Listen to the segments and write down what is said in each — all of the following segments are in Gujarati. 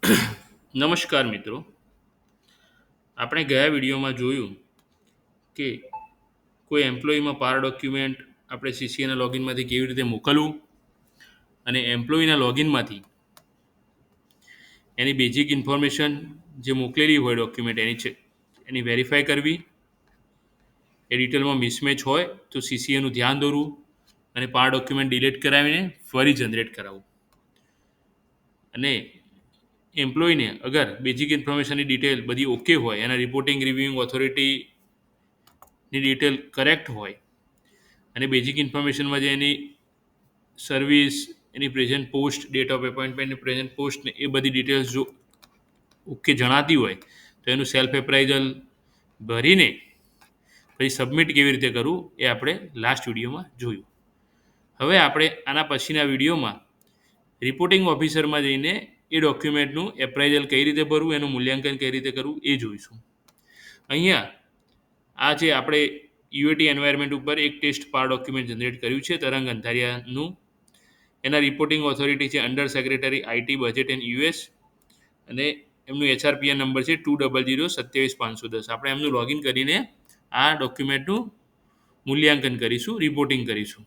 નમસ્કાર મિત્રો. આપણે ગયા વિડીયોમાં જોયું કે કોઈ એમ્પ્લોયીમાં પાર ડોક્યુમેન્ટ આપણે સીસીએના લોગિનમાંથી કેવી રીતે મોકલવું અને એમ્પ્લોયીના લોગિનમાંથી એની બેઝિક ઇન્ફોર્મેશન જે મોકલેલી હોય ડોક્યુમેન્ટ એની વેરીફાઈ કરવી, એ ડિટેલમાં મિસમેચ હોય તો સીસીએનું ધ્યાન દોરવું અને પાર ડોક્યુમેન્ટ ડિલીટ કરાવીને ફરી જનરેટ કરાવવું. અને એમ્પ્લોયીને અગર બેઝિક ઇન્ફોર્મેશનની ડિટેલ બધી ઓકે હોય, એના રિપોર્ટિંગ રિવ્યુઇંગ ઓથોરિટીની ડિટેલ કરેક્ટ હોય અને બેઝિક ઇન્ફોર્મેશનમાં જે એની સર્વિસ, એની પ્રેઝન્ટ પોસ્ટ, ડેટ ઓફ એપોઇન્ટમેન્ટની પ્રેઝન્ટ પોસ્ટ ને એ બધી ડિટેલ્સ જો ઓકે જણાતી હોય તો એનું સેલ્ફ એપ્રાઇઝલ ભરીને પછી સબમિટ કેવી રીતે કરવું એ આપણે લાસ્ટ વિડીયોમાં જોયું. હવે આપણે આના પછીના વિડીયોમાં રિપોર્ટિંગ ઓફિસરમાં જઈને એ ડોક્યુમેન્ટનું એપ્રાઇઝલ કઈ રીતે ભરવું, એનું મૂલ્યાંકન કઈ રીતે કરવું એ જોઈશું. અહીંયા આ જે આપણે યુએટી એન્વાયરમેન્ટ ઉપર એક ટેસ્ટ પાર ડોક્યુમેન્ટ જનરેટ કર્યું છે તરંગ અંધારિયાનું. એના રિપોર્ટિંગ ઓથોરિટી છે under secretary IT budget and US અને એમનું એચઆરપીએન નંબર છે 2002272510. આપણે એમનું લોગિન કરીને આ ડોક્યુમેન્ટનું મૂલ્યાંકન કરીશું, રિપોર્ટિંગ કરીશું.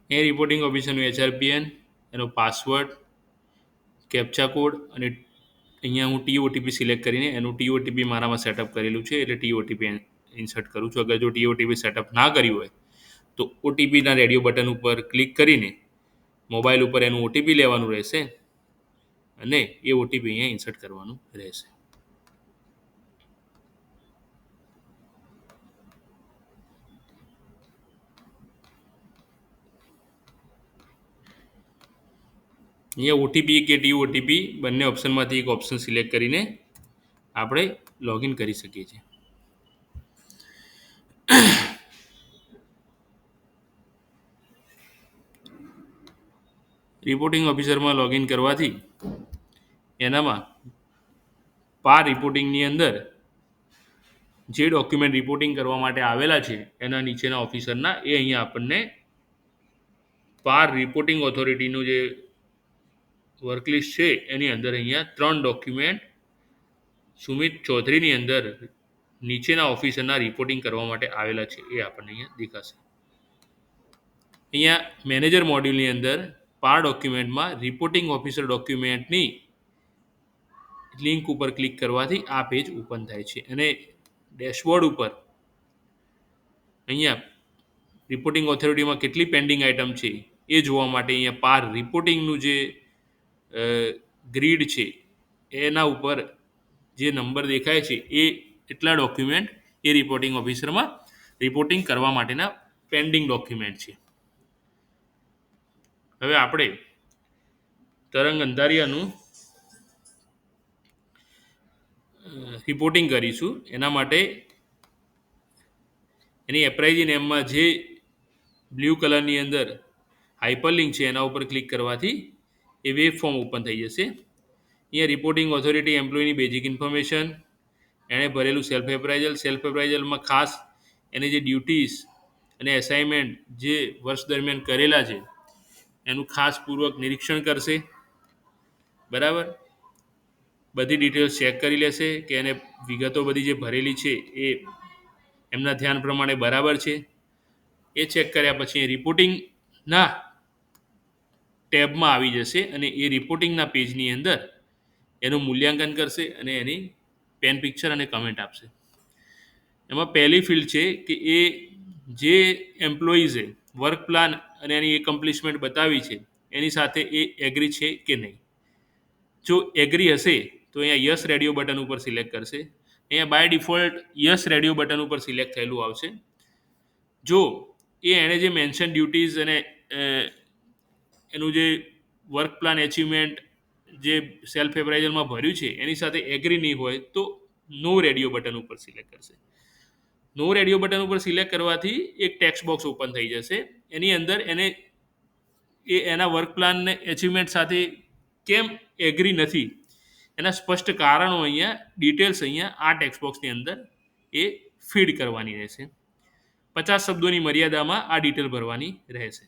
એ રિપોર્ટિંગ ઓફિસરનું એચઆરપીએન, એનો પાસવર્ડ, કેપ્ચા કોડ અને અહીંયા હું ટીઓટીપી સિલેક્ટ કરીને એનું ટીઓટીપી મારામાં સેટઅપ કરેલું છે એટલે ટીઓટીપી ઇન્સર્ટ કરું છું. અગર જો ટીઓટીપી સેટઅપ ના કર્યું હોય તો ઓટીપીના રેડિયો બટન ઉપર ક્લિક કરીને મોબાઈલ ઉપર એનું ઓટીપી લેવાનું રહેશે અને એ ઓટીપી અહીંયા ઇન્સર્ટ કરવાનું રહેશે. અહીંયા ઓટીપી કે ટીઓટીપી બંને ઓપ્શનમાંથી એક ઓપ્શન સિલેક્ટ કરીને આપણે લોગિન કરી શકીએ છીએ. રિપોર્ટિંગ ઓફિસરમાં લોગિન કરવાથી એનામાં પાર રિપોર્ટિંગની અંદર જે ડોક્યુમેન્ટ રિપોર્ટિંગ કરવા માટે આવેલા છે એના નીચેના ઓફિસરના એ અહીંયા આપણને પાર રિપોર્ટિંગ ઓથોરિટીનું જે વર્કલિસ્ટ છે એની અંદર અહીંયા 3 ડોક્યુમેન્ટ સુમિત ચૌધરીની અંદર નીચેના ઓફિસરના રિપોર્ટિંગ કરવા માટે આવેલા છે એ આપણને અહીંયા દેખાશે. અહીંયા મેનેજર મોડ્યુલની અંદર પાર ડોક્યુમેન્ટમાં રિપોર્ટિંગ ઓફિસર ડોક્યુમેન્ટની લિંક ઉપર ક્લિક કરવાથી આ પેજ ઓપન થાય છે અને ડેશબોર્ડ ઉપર અહીંયા રિપોર્ટિંગ ઓથોરિટીમાં કેટલી પેન્ડિંગ આઇટમ છે એ જોવા માટે અહીંયા પાર રિપોર્ટિંગનું જે ગ્રીડ છે એના ઉપર જે નંબર દેખાય છે એ એટલા ડોક્યુમેન્ટ એ રિપોર્ટિંગ ઓફિસરમાં રિપોર્ટિંગ કરવા માટેના પેન્ડિંગ ડોક્યુમેન્ટ છે. હવે આપણે તરંગ અંધારિયાનું રિપોર્ટિંગ કરીશું. એના માટે એની એપ્રાઇઝી નેમમાં જે બ્લુ કલરની અંદર હાઇપરલિંક છે એના ઉપર ક્લિક કરવાથી એ વેબ ફોર્મ ઓપન થઈ જશે. અહીંયા રિપોર્ટિંગ ઓથોરિટી એમ્પ્લોયની બેઝિક ઇન્ફોર્મેશન, એણે ભરેલું સેલ્ફ એપ્રાઇઝલમાં ખાસ એની જે ડ્યુટીઝ અને એસાઇનમેન્ટ જે વર્ષ દરમિયાન કરેલા છે એનું ખાસ પૂર્વક નિરીક્ષણ કરશે. બરાબર, બધી ડિટેલ્સ ચેક કરી લેશે કે એને વિગતો બધી જે ભરેલી છે એ એમના ધ્યાન પ્રમાણે બરાબર છે. એ ચેક કર્યા પછી એ રિપોર્ટિંગના ટેબમાં આવી જશે અને એ રિપોર્ટિંગના પેજની અંદર એનું મૂલ્યાંકન કરશે અને એની પેન પિક્ચર અને કમેન્ટ આપશે. એમાં પહેલી ફિલ્ડ છે કે એ જે એમ્પ્લોઈઝે વર્ક પ્લાન અને એની એકમ્પ્લિશમેન્ટ બતાવી છે એની સાથે એ એગ્રી છે કે નહીં. જો એગ્રી હશે તો અહીંયા યસ રેડિયો બટન ઉપર સિલેક્ટ કરશે. અહીંયા by default yes radio button ઉપર સિલેક્ટ થયેલું આવશે. જો એણે જે મેન્શન ડ્યુટીઝ અને એનું જે વર્ક પ્લાન અચીવમેન્ટ જે સેલ્ફ એપ્રાઇઝલમાં ભર્યું છે એની સાથે એગ્રી નહીં હોય તો નો રેડિયો બટન ઉપર સિલેક્ટ કરશે. નો રેડિયો બટન ઉપર સિલેક્ટ કરવાથી એક ટેક્સ્ટ બોક્સ ઓપન થઈ જશે. એની અંદર એને એના વર્ક પ્લાનને અચીવમેન્ટ સાથે કેમ એગ્રી નથી એના સ્પષ્ટ કારણો અહીંયા ડિટેલ્સ અહીંયા આ ટેક્સ્ટ બોક્સની અંદર એ ફીડ કરવાની રહેશે. 50 શબ્દોની મર્યાદામાં આ ડિટેલ ભરવાની રહેશે.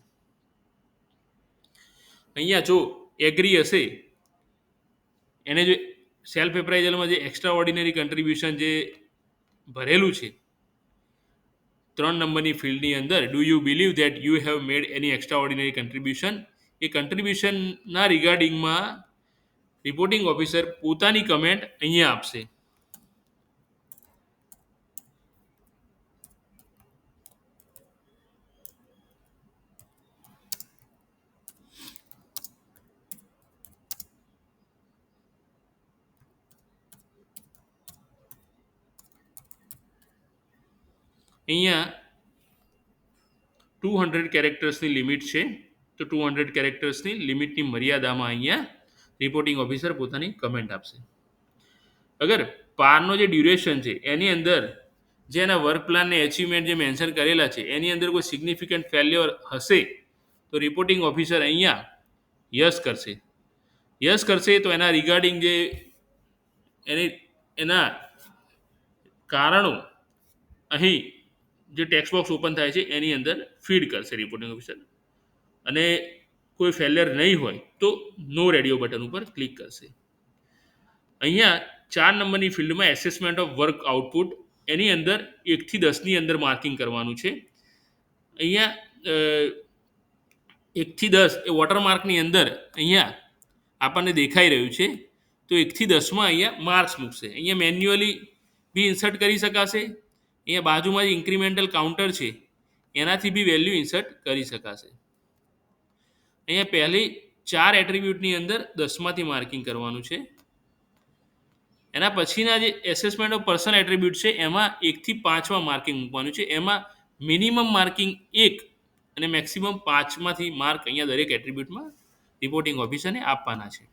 અહીંયા જો એગ્રી હશે એને જો સેલ્ફ એપ્રાઇઝલમાં જે એક્સ્ટ્રા ઓર્ડિનરી કન્ટ્રીબ્યુશન જે ભરેલું છે 3 નંબરની ફિલ્ડની અંદર do you believe that you have made any extraordinary contribution એ કન્ટ્રીબ્યુશનના રિગાર્ડિંગમાં રિપોર્ટિંગ ઓફિસર પોતાની કમેન્ટ અહીંયા આપશે. અહીંયા 200 કેરેક્ટર્સની લિમિટ છે તો 200 કેરેક્ટર્સની લિમિટની મર્યાદામાં અહીંયા રિપોર્ટિંગ ઓફિસર પોતાની કમેન્ટ આપશે. અગર પારનો જે ડ્યુરેશન છે એની અંદર જે એના વર્ક પ્લાનને અચીવમેન્ટ જે મેન્શન કરેલા છે એની અંદર કોઈ સિગ્નિફિકન્ટ ફેલ્યોર હશે તો રિપોર્ટિંગ ઓફિસર અહીંયા યસ કરશે. યસ કરશે તો એના રિગાર્ડિંગ જે એના કારણો અહીં જે ટેક્સ્ટ બોક્સ ઓપન થાય છે એની અંદર ફીડ કરશે રિપોર્ટિંગ ઓફિસર. અને કોઈ ફેલિયર નહીં હોય તો નો રેડિયો બટન ઉપર ક્લિક કરશે. અહીંયા 4 નંબરની ફિલ્ડમાં એસેસમેન્ટ ઓફ વર્ક આઉટપુટ એની અંદર 1 થી 10ની અંદર માર્કિંગ કરવાનું છે. અહીંયા 1 થી 10 એ વોટરમાર્કની અંદર અહીંયા આપણને દેખાઈ રહ્યું છે તો 1 થી 10માં અહીંયા માર્ક્સ મૂકશે. અહીંયા મેન્યુઅલી બી ઇન્સર્ટ કરી શકાશે. અહીંયા બાજુમાં જે ઇન્ક્રીમેન્ટલ કાઉન્ટર છે એનાથી બી વેલ્યુ ઇન્સર્ટ કરી શકાશે. અહીંયા પહેલી 4 એટ્રીબ્યુટની અંદર 10માંથી માર્કિંગ કરવાનું છે. એના પછીના જે એસેસમેન્ટ ઓફ પર્સન એટ્રીબ્યુટ છે એમાં 1 થી 5માં માર્કિંગ મૂકવાનું છે. એમાં મિનિમમ માર્કિંગ 1 અને મેક્સિમમ 5માંથી માર્ક અહીંયા દરેક એટ્રીબ્યુટમાં રિપોર્ટિંગ ઓફિસરને આપવાના છે.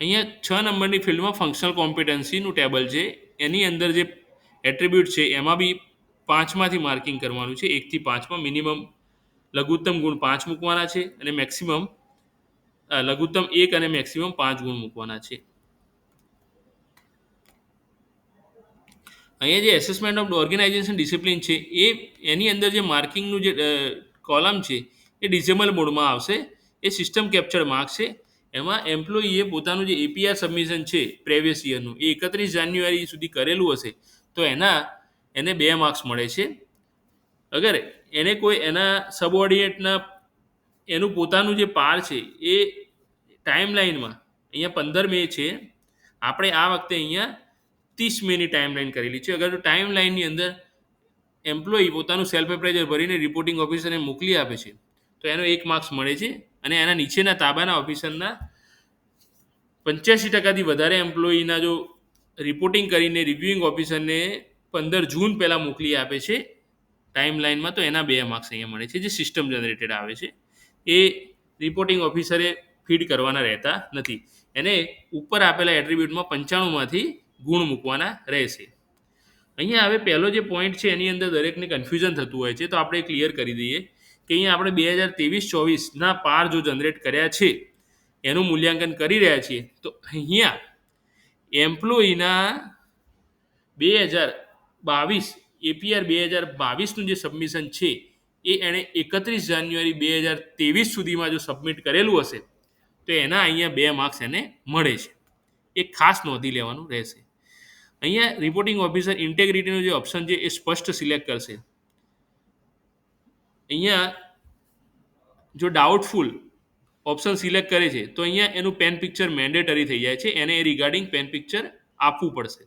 અહીંયા 6 નંબરની ફિલ્ડમાં ફંક્શનલ કોમ્પિટન્સીનું ટેબલ છે. એની અંદર જે એટ્રીબ્યુટ છે એમાં બી 5માંથી માર્કિંગ કરવાનું છે. 1 થી 5માં મિનિમમ લઘુત્તમ ગુણ 5 મૂકવાના છે અને મેક્સિમમ લઘુત્તમ 1 અને મેક્સિમમ 5 ગુણ મૂકવાના છે. અહીંયા જે એસેસમેન્ટ ઓફ ઓર્ગેનાઇઝેશન ડિસિપ્લિન છે એની અંદર જે માર્કિંગનું જે કોલમ છે એ ડિસેબલ મોડમાં આવશે. એ સિસ્ટમ કેપ્ચર્ડ માર્ક્સ છે. એમાં એમ્પ્લોયીએ પોતાનું જે એપીઆર સબમિશન છે પ્રેવિયસ યરનું એ 31 જાન્યુઆરી સુધી કરેલું હશે તો એને 2 માર્ક્સ મળે છે. અગર એને કોઈ એના સબઓર્ડિનેટના એનું પોતાનું જે પાર છે એ ટાઈમલાઈનમાં અહીંયા 15 મે છે. આપણે આ વખતે અહીંયા 30 મેની ટાઈમલાઈન કરેલી છે. અગર ટાઈમલાઈનની અંદર એમ્પ્લોયી પોતાનું સેલ્ફ એપ્રાઇઝર ભરીને રિપોર્ટિંગ ઓફિસરને મોકલી આપે છે તો એનો 1 માર્ક્સ મળે છે. અને એના નીચેના તાબાના ઓફિસરના 85%થી વધારે એમ્પ્લોયીના જો રિપોર્ટિંગ કરીને રિવ્યુઇંગ ઓફિસરને 15 જૂન પહેલાં મોકલી આપે છે ટાઈમલાઈનમાં તો એના 2 માર્ક્સ અહીંયા મળે છે જે સિસ્ટમ જનરેટેડ આવે છે. એ રિપોર્ટિંગ ઓફિસરે ફીડ કરવાના રહેતા નથી. એને ઉપર આપેલા એટ્રીબ્યુટમાં 95માંથી ગુણ મૂકવાના રહેશે. અહીંયા હવે પહેલો જે પોઈન્ટ છે એની અંદર દરેકને કન્ફ્યુઝન થતું હોય છે તો આપણે ક્લિયર કરી દઈએ કે અહીંયા આપણે 2023-24ના પાર જો જનરેટ કર્યા છે એનું મૂલ્યાંકન કરી રહ્યા છીએ તો અહીંયા એમ્પ્લોયીના 2022 એપીઆર 2022નું જે સબમિશન છે એ એણે 31 જાન્યુઆરી 2023 સુધીમાં જો સબમિટ કરેલું હશે તો એના અહીંયા 2 માર્ક્સ એને મળે છે. એ ખાસ નોંધી લેવાનું રહેશે. અહીંયા રિપોર્ટિંગ ઓફિસર ઇન્ટેગ્રિટીનો જે ઓપ્શન છે એ સ્પષ્ટ સિલેક્ટ કરશે. અહીંયા જો ડાઉટફુલ ઓપ્શન સિલેક્ટ કરે છે તો અહીંયા એનું પેન પિક્ચર મેન્ડેટરી થઈ જાય છે. એને એ રિગાર્ડિંગ પેન પિક્ચર આપવું પડશે.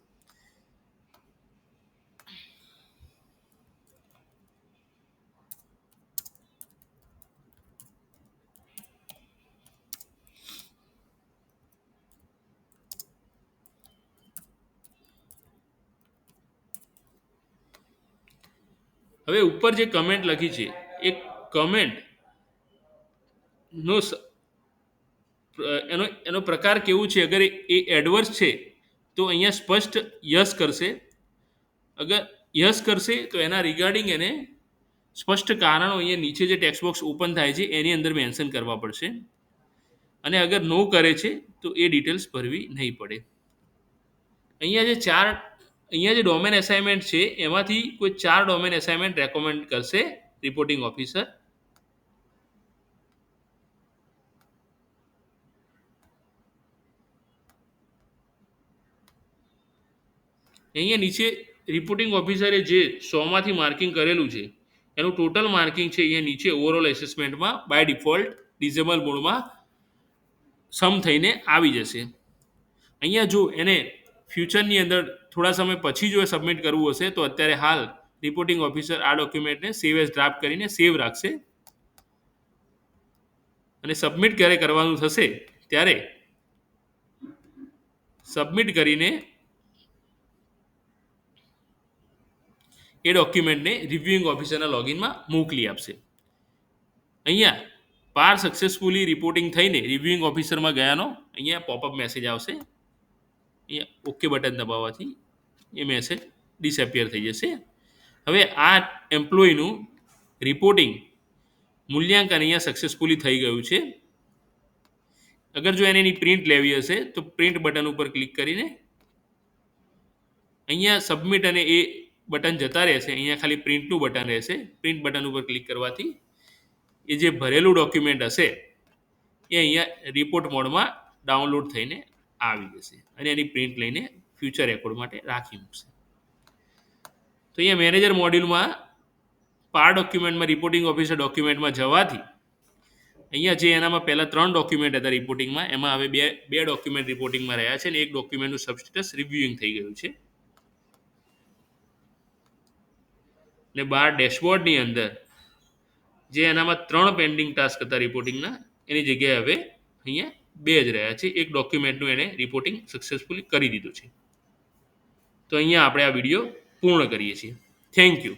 હવે ઉપર જે કમેન્ટ લખી છે એ કમેન્ટ નો એનો એનો પ્રકાર કેવું છે? અગર એ એડવર્સ છે તો અહીંયા સ્પષ્ટ યસ કરશે. અગર યસ કરશે તો એના રિગાર્ડિંગ એને સ્પષ્ટ કારણો અહીંયા નીચે જે ટેક્સ્ટ બોક્સ ઓપન થાય છે એની અંદર મેન્શન કરવા પડશે. અને અગર નો કરે છે તો એ ડિટેલ્સ ભરવી નહીં પડે. અહીંયા જે ડોમેન એસાઇનમેન્ટ છે એમાંથી કોઈ 4 ડોમેન એસાઇનમેન્ટ રેકમેન્ડ કરશે રિપોર્ટિંગ ઓફિસર. અહીંયા નીચે રિપોર્ટિંગ ઓફિસરે જે 100માંથી માર્કિંગ કરેલું છે એનું ટોટલ માર્કિંગ છે અહીંયા નીચે ઓવરઓલ એસેસમેન્ટમાં બાય ડિફોલ્ટ ડિઝેબલ મોડમાં સમ થઈને આવી જશે. અહીંયા જો એને ફ્યુચરની અંદર થોડા સમય પછી જો એ સબમિટ કરવું હશે તો અત્યારે હાલ રિપોર્ટિંગ ઓફિસર આ ડોક્યુમેન્ટને સેવ એઝ ડ્રાફ્ટ કરીને સેવ રાખશે. અને સબમિટ ક્યારે કરવાનું થશે ત્યારે સબમિટ કરીને એ ડોક્યુમેન્ટને રિવ્યુઇંગ ઓફિસરના લોગિનમાં મોકલી આપશે. અહીંયા પાર સક્સેસફુલી રિપોર્ટિંગ થઈને રિવ્યુઇંગ ઓફિસરમાં ગયાનો અહીંયા પોપઅપ મેસેજ આવશે. અહીંયા ઓકે બટન દબાવવાથી એ મેસેજ ડિસએપિયર થઈ જશે. હવે આ એમ્પ્લોયનું રિપોર્ટિંગ મૂલ્યાંકન અહીંયા સક્સેસફુલી થઈ ગયું છે. અગર જો એને એની પ્રિન્ટ લેવી હશે તો પ્રિન્ટ બટન ઉપર ક્લિક કરીને અહીંયા સબમિટ અને એ બટન જતા રહેશે. અહીંયા ખાલી પ્રિન્ટનું બટન રહેશે. પ્રિન્ટ બટન ઉપર ક્લિક કરવાથી એ જે ભરેલું ડોક્યુમેન્ટ હશે એ અહીંયા રિપોર્ટ મોડમાં ડાઉનલોડ થઈને આવી જશે અને એની પ્રિન્ટ લઈને ફ્યુચર રેકોર્ડ માટે રાખી મૂકશે. તો અહીંયા મેનેજર મોડ્યુલમાં પાર ડોક્યુમેન્ટમાં રિપોર્ટિંગ ઓફિસર ડોક્યુમેન્ટમાં જવાથી અહીંયા જે એનામાં પહેલાં 3 ડોક્યુમેન્ટ હતા રિપોર્ટિંગમાં એમાં હવે બે ડોક્યુમેન્ટ રિપોર્ટિંગમાં રહ્યા છે અને એક ડોક્યુમેન્ટનું સબસ્ટેટસ રિવ્યુઇંગ થઈ ગયું છે. ને બાર ડેશબોર્ડની અંદર જે એનામાં 3 પેન્ડિંગ ટાસ્ક હતા રિપોર્ટિંગના એની જગ્યાએ હવે અહીંયા 2 જ રહ્યા છે. એક ડોક્યુમેન્ટનું એને રિપોર્ટિંગ સક્સેસફુલી કરી દીધું છે. તો અહીંયા આપણે આ વિડીયો પૂર્ણ કરીએ છીએ. Thank you.